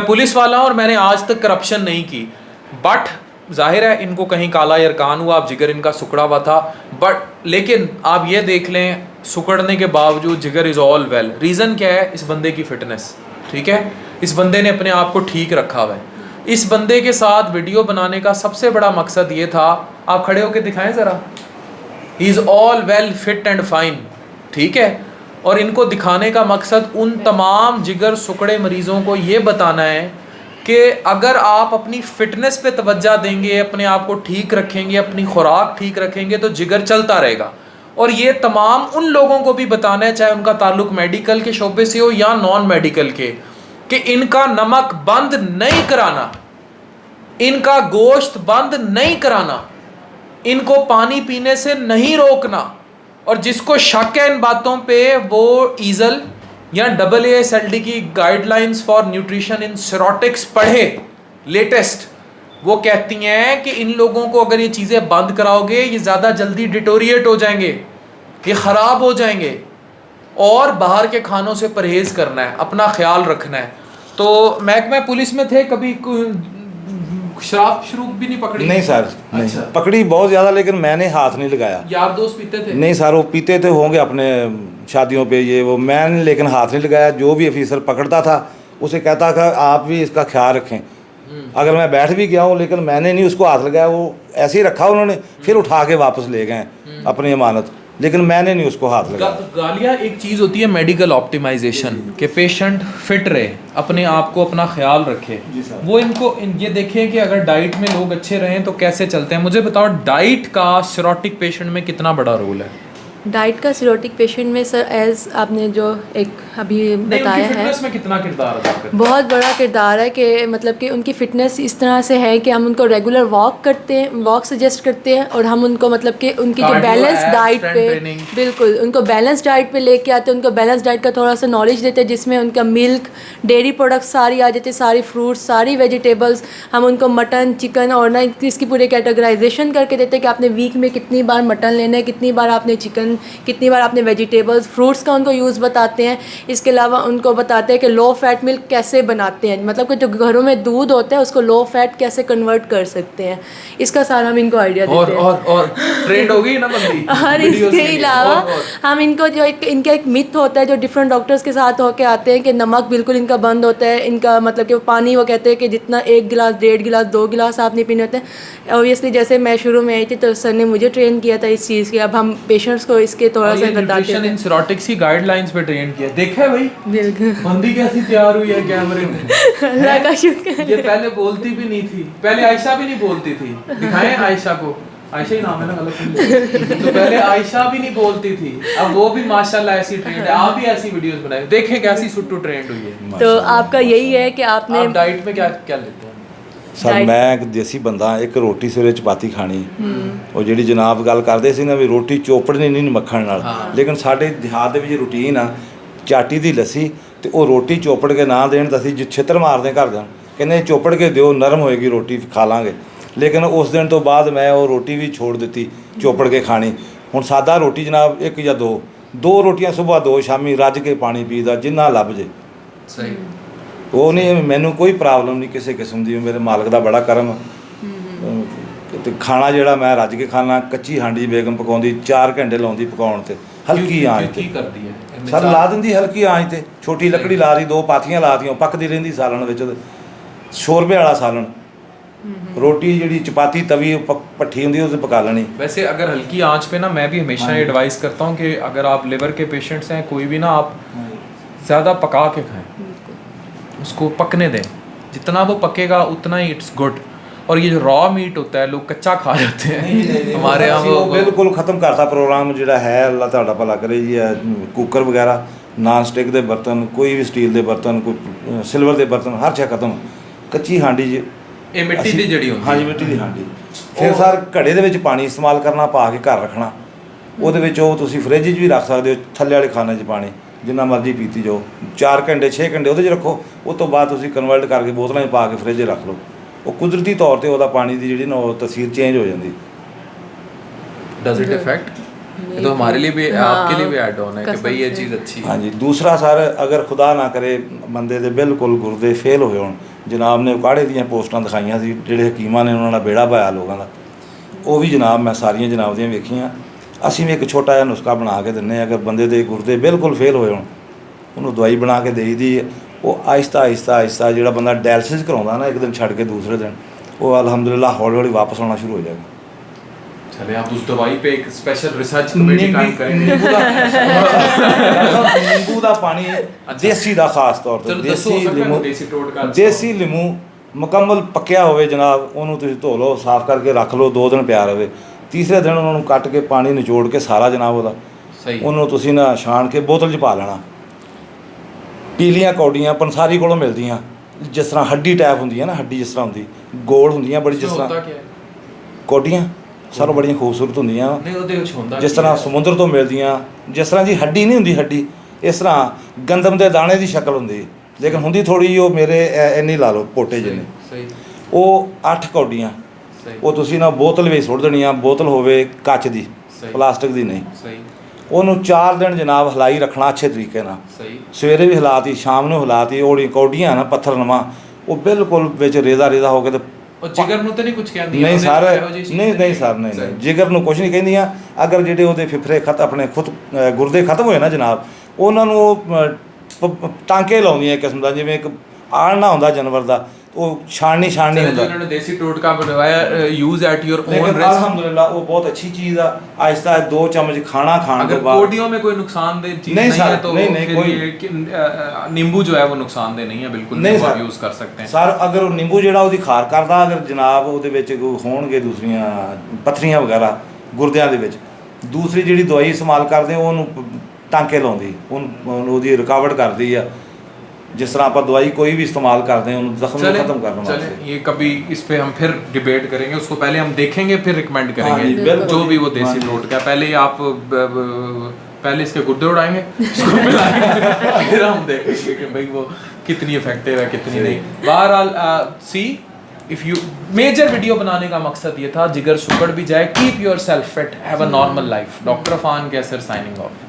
मैं पुलिस वाला हूँ और मैंने आज तक करप्शन नहीं की, बट जाहिर है इनको कहीं काला यरकान हुआ, अब जिगर इनका सुकड़ा हुआ था, बट लेकिन आप ये देख लें सुकड़ने के बावजूद जिगर इज़ ऑल वेल। रीज़न क्या है? इस बंदे की फ़िटनेस, ठीक है, इस बंदे ने अपने आप को ठीक रखा हुआ है। इस बंदे के साथ वीडियो बनाने का सबसे बड़ा मकसद ये था, आप खड़े होकर दिखाएं ज़रा, he is all well fit and fine, ठीक है। और इनको दिखाने का मकसद उन तमाम जिगर सुकड़े मरीज़ों को ये बताना है कि अगर आप अपनी फ़िटनेस पे तवज्जो देंगे, अपने आप को ठीक रखेंगे, अपनी खुराक ठीक रखेंगे, तो जिगर चलता रहेगा। और ये तमाम उन लोगों को भी बताना है, चाहे उनका ताल्लुक मेडिकल के शोबे से हो या नॉन मेडिकल के, कि इनका नमक बंद नहीं कराना, इनका गोश्त बंद नहीं कराना, इनको पानी पीने से नहीं रोकना। और जिसको शक है इन बातों पे, वो ईजल या AASLD की गाइडलाइंस फॉर न्यूट्रिशन इन सेरोटिक्स पढ़े लेटेस्ट। वो कहती हैं कि इन लोगों को अगर ये चीज़ें बंद कराओगे, ये ज़्यादा जल्दी डिटोरिएट हो जाएंगे, ये ख़राब हो जाएंगे। और बाहर के खानों से परहेज़ करना है, अपना ख्याल रखना है। तो महकमा पुलिस में थे, कभी शराब शुरू भी नहीं पकड़ी? नहीं सर, नहीं। अच्छा। पकड़ी बहुत ज़्यादा, लेकिन मैंने हाथ नहीं लगाया। यार दोस्त पीते थे? नहीं सर, वो पीते तो होंगे अपने शादियों पे ये वो, मैंने लेकिन हाथ नहीं लगाया। जो भी ऑफिसर पकड़ता था उसे कहता था आप भी इसका ख्याल रखें। अगर मैं बैठ भी गया हूँ, लेकिन मैंने नहीं उसको हाथ लगाया, वो ऐसे ही रखा उन्होंने, फिर उठा के वापस ले गए अपनी अमानत, लेकिन मैंने नहीं उसको हाथ लगाया। गालिया एक चीज़ होती है मेडिकल ऑप्टिमाइजेशन, के पेशेंट फिट रहे, अपने आप को अपना ख्याल रखे। वो इनको ये देखें कि अगर डाइट में लोग अच्छे रहें तो कैसे चलते हैं। मुझे बताओ, डाइट का सिरोटिक पेशेंट में कितना बड़ा रोल है? डाइट का सिरोटिक पेशेंट में सर, एज आपने जो एक अभी बताया है, में कितना किरदार अदा करता है? बहुत बड़ा किरदार है कि मतलब कि उनकी फ़िटनेस इस तरह से है कि हम उनको रेगुलर वॉक करते हैं, वॉक सजेस्ट करते हैं, और हम उनको मतलब कि उनकी जो बैलेंस डाइट पे, बिल्कुल उनको बैलेंस डाइट पे लेके आते हैं, उनको बैलेंस डाइट का थोड़ा सा नॉलेज देते हैं, जिसमें उनका मिल्क, डेयरी प्रोडक्ट्स सारी आ जाती है, सारी फ्रूट्स, सारी वेजिटेबल्स। हम उनको मटन, चिकन और ना इसकी पूरी कैटेगराइजेशन करके देते हैं कि आपने वीक में कितनी बार मटन लेना है, कितनी बार आपने चिकन, कितनी बार आपने वेजिटेबल्स, फ्रूट्स का उनको यूज़ बताते हैं। इसके अलावा उनको बताते हैं कि लो फैट मिल्क कैसे बनाते हैं, मतलब कि जो घरों में दूध होता है उसको लो फैट कैसे कन्वर्ट कर सकते हैं, इसका सारा हम इनको आइडिया देते हैं। और ट्रेंड हो गई ना बंदी। और इसके अलावा हम इनको जो इनका एक मिथ होता है जो डिफरेंट डॉक्टर्स के साथ होके आते हैं कि नमक बिल्कुल इनका बंद होता है, इनका मतलब कि पानी वो कहते हैं कि जितना 1 गिलास, 1.5 गिलास, 2 गिलास आप नहीं पीने होते हैं। ऑब्वियसली जैसे मैं शुरू में आई थी तो सर ने मुझे ट्रेन किया था इस चीज़ की, अब हम पेशेंट्स को इसके थोड़ा सा बताते हैं। इन सेरोटिक्स की गाइडलाइंस पे ट्रेन किया, देखा है भाई बंदी कैसी तैयार हुई है कैमरे में। अल्लाह का शुक्र। ये पहले बोलती भी नहीं थी, पहले आयशा भी नहीं बोलती थी, दिखाएं आयशा को, आयशा ही नाम है ना, गलत तो पहले आयशा भी नहीं बोलती थी, अब वो भी माशाल्लाह ऐसी ट्रेंड है। आप भी ऐसी वीडियोस बनाए, देखें कैसी सुट्टू ट्रेंड हुई है। तो आपका यही है कि आपने डाइट में क्या क्या लेते हैं? सर मैं एक देसी बंदा, एक रोटी सवेरे चपाती खानी, और ਜਿਹੜੀ ਜਨਾਬ ਗੱਲ ਕਰਦੇ ਸੀ ਨਾ ਵੀ ਰੋਟੀ ਚੋਪੜਨੀ ਨਹੀਂ ਮੱਖਣ ਨਾਲ, ਲੇਕਿਨ ਸਾਡੇ ਦਿਹਾਤ ਦੇ ਵਿੱਚ ਰੂਟੀਨ ਆ ਚਾਟੀ ਦੀ ਲੱਸੀ, ਤੇ ਉਹ ਰੋਟੀ ਚੋਪੜ ਕੇ ਨਾ ਦੇਣ ਤਾਂ ਅਸੀਂ ਛਿੱਤਰ ਮਾਰਦੇ ਘਰਦਿਆਂ, ਕਹਿੰਦੇ ਚੋਪੜ ਕੇ ਦਿਓ ਨਰਮ ਹੋਏਗੀ ਰੋਟੀ ਖਾ ਲਾਂਗੇ। ਲੇਕਿਨ ਉਸ ਦਿਨ ਤੋਂ ਬਾਅਦ ਮੈਂ ਉਹ ਰੋਟੀ ਵੀ ਛੋੜ ਦਿੱਤੀ ਚੋਪੜ ਕੇ ਖਾਣੀ। ਹੁਣ ਸਾਦਾ ਰੋਟੀ ਜਨਾਬ 1 ਜਾਂ 2 ਰੋਟੀਆਂ ਸਵੇਰ 2 ਸ਼ਾਮੀ ਰੱਜ ਕੇ ਪਾਣੀ ਪੀਦਾ ਜਿੰਨਾ ਲੱਭ ਜੇ। ਸਹੀ। ਉਹ ਨਹੀਂ, ਮੈਨੂੰ ਕੋਈ ਪ੍ਰੋਬਲਮ ਨਹੀਂ ਕਿਸੇ ਕਿਸਮ ਦੀ, ਮੇਰੇ ਮਾਲਕ ਦਾ ਬੜਾ ਕਰਮ। ਤੇ ਖਾਣਾ ਜਿਹੜਾ ਮੈਂ ਰੱਜ ਕੇ ਖਾਣਾ, ਕੱਚੀ ਹਾਂਡੀ ਬੇਗਮ ਪਕਾਉਂਦੀ, 4 ਘੰਟੇ ਲਾਉਂਦੀ ਪਕਾਉਣ ਤੇ, ਹਲਕੀ ਆਂਚ ਤੇ। ਕੀ ਕਰਦੀ ਹੈ ਸਰ ਲਾ ਦਿੰਦੀ ਹਲਕੀ ਆਂਚ ਤੇ, ਛੋਟੀ ਲੱਕੜੀ ਲਾ ਦੀ, 2 ਪਾਥੀਆਂ ਲਾਤੀਆਂ, ਪੱਕਦੀ ਰਹਿੰਦੀ ਸਾਲਣ ਵਿੱਚ, ਸ਼ੋਰਬੇ ਵਾਲਾ ਸਾਲਣ। रोटी जी चपाती तवी पट्टी होंगी उसे पका लेनी। वैसे अगर हल्की आंच पे ना, मैं भी हमेशा एडवाइस करता हूँ कि अगर आप लिवर के पेशेंट्स हैं कोई भी ना, आप ज़्यादा पका के खाएं, उसको पकने दें, जितना वो पकेगा उतना ही इट्स गुड। और ये जो रॉ मीट होता है लोग कच्चा खा जाते हैं, हमारे यहाँ वो बिल्कुल ख़त्म करता प्रोग्राम जोड़ा है। अल्लाह तुहाडा भला करे जी। कुकर वगैरह नॉन स्टिक के बर्तन, कोई भी स्टील के बर्तन, कोई सिल्वर के बर्तन, हर चीज़ खत्म। कच्ची हांडी जी, ਇਹ ਮਿੱਟੀ ਦੀ ਜਿਹੜੀ ਹੁੰਦੀ, ਹਾਂਜੀ ਮਿੱਟੀ ਦੀ ਹਾਂਡੀ। ਫਿਰ ਸਰ ਘੜੇ ਦੇ ਵਿੱਚ ਪਾਣੀ ਇਸਤੇਮਾਲ ਕਰਨਾ, ਪਾ ਕੇ ਘਰ ਰੱਖਣਾ। ਉਹਦੇ ਵਿੱਚ ਉਹ ਤੁਸੀਂ ਫ੍ਰਿਜ 'ਚ ਵੀ ਰੱਖ ਸਕਦੇ ਹੋ, ਥੱਲੇ ਵਾਲੇ ਖਾਨੇ 'ਚ ਪਾਣੀ ਜਿੰਨਾ ਮਰਜ਼ੀ ਪੀਤੀ ਜਾਓ, 4 ਘੰਟੇ 6 ਘੰਟੇ ਉਹਦੇ 'ਚ ਰੱਖੋ। ਉਸ ਤੋਂ ਬਾਅਦ ਤੁਸੀਂ ਕਨਵਰਟ ਕਰਕੇ ਬੋਤਲਾਂ 'ਚ ਪਾ ਕੇ ਫ੍ਰਿਜ 'ਚ ਰੱਖ ਲਓ। ਉਹ ਕੁਦਰਤੀ ਤੌਰ 'ਤੇ ਉਹਦਾ ਪਾਣੀ ਦੀ ਜਿਹੜੀ ਨਾ ਉਹ ਤਸੀਰ ਚੇਂਜ ਹੋ ਜਾਂਦੀ। Does it effect? ये तो हमारे लिए भी, आपके लिए भी ऐड ऑन है कि भाई ये चीज़ अच्छी है। हाँ जी। दूसरा सर, अगर खुदा ना करे बंदे दे बिल्कुल गुर्दे फेल होए होण, ਜਨਾਬ ਨੇ ਕਾੜੇ ਦੀਆਂ ਪੋਸਟਾਂ ਦਿਖਾਈਆਂ ਸੀ, ਜਿਹੜੇ ਹਕੀਮਾਂ ਨੇ ਉਹਨਾਂ ਦਾ ਬੇੜਾ ਪਾਇਆ ਲੋਕਾਂ ਦਾ, ਉਹ ਵੀ ਜਨਾਬ ਮੈਂ ਸਾਰੀਆਂ ਜਨਾਬ ਦੀਆਂ ਵੇਖੀਆਂ। ਅਸੀਂ ਵੀ ਇੱਕ ਛੋਟਾ ਜਿਹਾ ਨੁਸਖਾ ਬਣਾ ਕੇ ਦਿੰਦੇ ਹਾਂ, ਅਗਰ ਬੰਦੇ ਦੇ ਗੁਰਦੇ ਬਿਲਕੁਲ ਫੇਲ ਹੋਏ ਹੋਣ ਉਹਨੂੰ ਦਵਾਈ ਬਣਾ ਕੇ ਦੇਈਦੀ ਹੈ। ਉਹ ਆਹਿਸਤਾ ਜਿਹੜਾ ਬੰਦਾ ਡਾਇਲਸਿਸ ਕਰਾਉਂਦਾ ਨਾ ਇੱਕ ਦਿਨ ਛੱਡ ਕੇ ਦੂਸਰੇ ਦਿਨ, ਉਹ ਅਲਹਮਦੁਲਿਲਾ ਹੌਲੀ ਹੌਲੀ ਵਾਪਸ ਆਉਣਾ ਸ਼ੁਰੂ ਹੋ ਜਾਏਗਾ। चले आप उस दवाई पे एक स्पेशल रिसर्च कमेटी कायम करेंगे। नींबू ਦਾ ਪਾਣੀ ਦੇਸੀ ਦਾ ਖਾਸ ਤੌਰ ਤੇ ਦੇਸੀ ਲੀਮੂ ਮੁਕੰਮਲ ਪੱਕਿਆ ਹੋਵੇ ਜਨਾਬ, ਉਹਨੂੰ ਤੁਸੀਂ ਧੋ ਲਓ, ਸਾਫ਼ ਕਰਕੇ ਰੱਖ ਲਓ, 2 ਦਿਨ ਪਿਆ ਰਵੇ। ਤੀਸਰੇ ਦਿਨ ਉਹਨਾਂ ਨੂੰ ਕੱਟ ਕੇ ਪਾਣੀ ਨਿਚੋੜ ਕੇ ਸਾਰਾ ਜਨਾਬ ਉਹਦਾ ਸਹੀ ਉਹਨੂੰ ਤੁਸੀਂ ਨਾ ਛਾਣ ਕੇ ਬੋਤਲ 'ਚ ਪਾ ਲੈਣਾ। ਪੀਲੀਆਂ ਕੌਡੀਆਂ ਪੰਸਾਰੀ ਕੋਲੋਂ ਮਿਲਦੀਆਂ, ਜਿਸ ਤਰ੍ਹਾਂ ਹੱਡੀ ਟੈਪ ਹੁੰਦੀ ਹੈ ਨਾ, ਹੱਡੀ ਜਿਸ ਤਰ੍ਹਾਂ ਹੁੰਦੀ ਗੋਲ ਹੁੰਦੀਆਂ ਬੜੀ, ਜਿਸ ਤਰ੍ਹਾਂ ਕੌਡੀਆਂ ਸਾਨੂੰ ਬੜੀਆਂ ਖੂਬਸੂਰਤ ਹੁੰਦੀਆਂ, ਜਿਸ ਤਰ੍ਹਾਂ ਸਮੁੰਦਰ ਤੋਂ ਮਿਲਦੀਆਂ। ਜਿਸ ਤਰ੍ਹਾਂ ਜੀ ਹੱਡੀ ਨਹੀਂ ਹੁੰਦੀ ਹੱਡੀ, ਇਸ ਤਰ੍ਹਾਂ ਗੰਦਮ ਦੇ ਦਾਣੇ ਦੀ ਸ਼ਕਲ ਹੁੰਦੀ, ਲੇਕਿਨ ਹੁੰਦੀ ਥੋੜ੍ਹੀ ਉਹ ਮੇਰੇ ਇੰਨੀ ਲਾ ਲਓ ਪੋਟੇ ਜਿੰਨੇ। ਉਹ 8 ਕੌਡੀਆਂ ਉਹ ਤੁਸੀਂ ਨਾ ਬੋਤਲ ਵਿੱਚ ਸੁੱਟ ਦੇਣੀਆਂ। ਬੋਤਲ ਹੋਵੇ ਕੱਚ ਦੀ, ਪਲਾਸਟਿਕ ਦੀ ਨਹੀਂ। ਉਹਨੂੰ 4 ਦਿਨ ਜਨਾਬ ਹਿਲਾਈ ਰੱਖਣਾ ਅੱਛੇ ਤਰੀਕੇ ਨਾਲ। ਸਵੇਰੇ ਵੀ ਹਿਲਾਤੀ, ਸ਼ਾਮ ਨੂੰ ਹਿਲਾਤੀ। ਉਹ ਕੌਡੀਆਂ ਨਾ ਪੱਥਰ ਨਵਾਂ, ਉਹ ਬਿਲਕੁਲ ਵਿੱਚ ਰੇਜ਼ਾ ਹੋ ਕੇ ਤੇ ਜਿਗਰ ਨੂੰ ਤਾਂ ਨਹੀਂ ਕੁਝ ਕਹਿੰਦੀ? ਨਹੀਂ ਸਰ, ਨਹੀਂ ਸਰ, ਨਹੀਂ ਜਿਗਰ ਨੂੰ ਕੁਝ ਨਹੀਂ ਕਹਿੰਦੀਆਂ। ਅਗਰ ਜਿਹੜੇ ਉਹਦੇ ਫਿਫਰੇ ਆਪਣੇ ਖੁਦ ਗੁਰਦੇ ਖਤਮ ਹੋਏ ਨਾ ਜਨਾਬ, ਉਹਨਾਂ ਨੂੰ ਉਹ ਟਾਂਕੇ ਲਾਉਂਦੀਆਂ ਇੱਕ ਕਿਸਮ ਦਾ, ਜਿਵੇਂ ਇੱਕ ਆਲਣਾ ਹੁੰਦਾ ਜਾਨਵਰ ਦਾ, ਉਹ ਛਾਣਨੀ ਹੁੰਦਾ। ਉਹਨਾਂ ਨੇ ਦੇਸੀ ਟੋਟਕਾ ਬਣਵਾਇਆ, use at your own risk. अल्हम्दुलिल्लाह वो बहुत अच्छी चीज़ है। आहिस्ता 2 चम्मच खाना खाने के बाद। कोडियों में कोई नुकसानदेह चीज़ नहीं है तो नहीं, नींबू जो है वो नुकसानदेह नहीं है बिल्कुल, नहीं आप यूज़ कर सकते हैं सर। अगर नींबू ਜਿਹੜਾ ਉਹਦੀ ਖਾਰ ਕਰਦਾ, ਅਗਰ ਜਨਾਬ ਉਹਦੇ ਵਿੱਚ ਹੋਣਗੇ ਦੂਸਰੀਆਂ ਪੱਥਰੀਆਂ ਵਗੈਰਾ ਗੁਰਦਿਆਂ ਦੇ ਵਿੱਚ, ਦੂਸਰੀ ਜਿਹੜੀ ਦਵਾਈ ਇਸਤੇਮਾਲ ਕਰਦੇ ਉਹਨੂੰ ਟਾਂਕੇ ਲਾਉਂਦੀ, ਉਹਦੀ ਰੁਕਾਵਟ ਕਰਦੀ ਆ। जिस तरह आप दवाई कोई भी इस्तेमाल करते हैं उन्हें जख्म खत्म करना। चले ये कभी इस पे हम फिर डिबेट करेंगे, उसको पहले हम देखेंगे फिर रिकमेंड करेंगे। जो भी वो देसी टोटका, पहले आप पहले इसके गुर्दे उड़ाएंगे, इसको मिलाएंगे, फिर हम देखेंगे कि भाई वो कितनी इफेक्टिव है कितनी नहीं। बहरहाल see if you measure video बनाने का मकसद ये था, जिगर सुकड़ भी जाए, keep your self fit, have a normal life. Doctor Afan Qaiser signing of.